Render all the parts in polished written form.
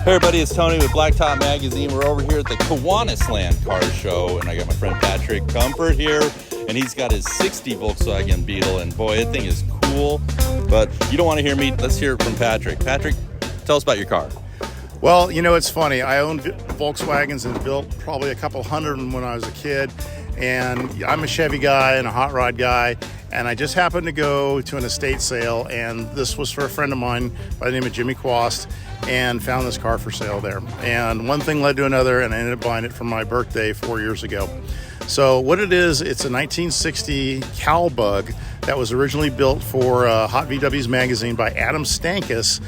Hey everybody, it's Tony with Blacktop Magazine. We're over here at the Kiwanisland Car Show, and I got my friend Patrick Comfort here, and he's got his 60 Volkswagen Beetle, and boy, that thing is cool. But you don't want to hear me, let's hear it from Patrick. Patrick, tell us about your car. Well, you know, it's funny. I owned Volkswagens and built probably a couple hundred of them when I was a kid, and I'm a Chevy guy and a hot rod guy, and I just happened to go to an estate sale, and this was for a friend of mine by the name of Jimmy Quast, and found this car for sale there. And one thing led to another, and I ended up buying it for my birthday 4 years ago. So what it is, it's a 1960 Cowbug that was originally built for Hot VW's magazine by Adam Stankus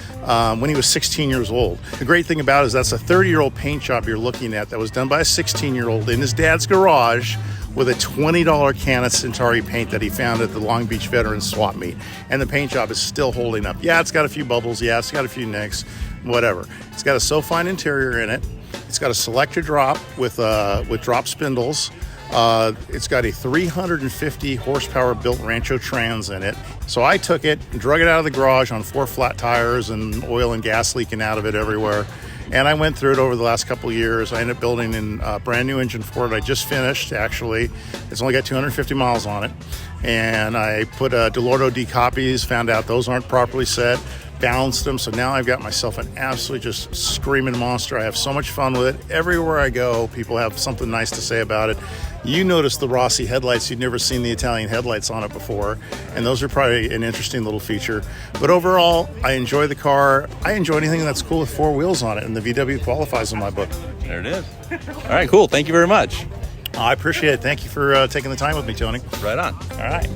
when he was 16 years old. The great thing about it is that's a 30-year-old paint job you're looking at that was done by a 16-year-old in his dad's garage with a $20 can of Centauri paint that he found at the Long Beach Veterans Swap Meet. And the paint job is still holding up. Yeah, it's got a few bubbles. Yeah, it's got a few nicks, whatever. It's got a so-fine interior in it. It's got a selector drop with drop spindles. It's got a 350 horsepower built Rancho Trans in it. So I took it and drug it out of the garage on 4 flat tires and oil and gas leaking out of it everywhere. And I went through it over the last couple of years. I ended up building a brand new engine for it. I just finished, actually. It's only got 250 miles on it. And I put Delorto D copies, found out those aren't properly set, balanced them. So now I've got myself an absolutely just screaming monster. I have so much fun with it. Everywhere I go, people have something nice to say about it. You noticed the Rossi headlights. You'd never seen the Italian headlights on it before, and those are probably an interesting little feature. But overall, I enjoy the car. I enjoy anything that's cool with 4 wheels on it, and the VW qualifies in my book. There it is. All right, cool. Thank you very much. I appreciate it. Thank you for taking the time with me, Tony. Right on. All right.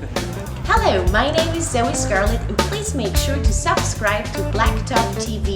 Hello, my name is Zoe Scarlett, and please make sure to subscribe to Blacktop TV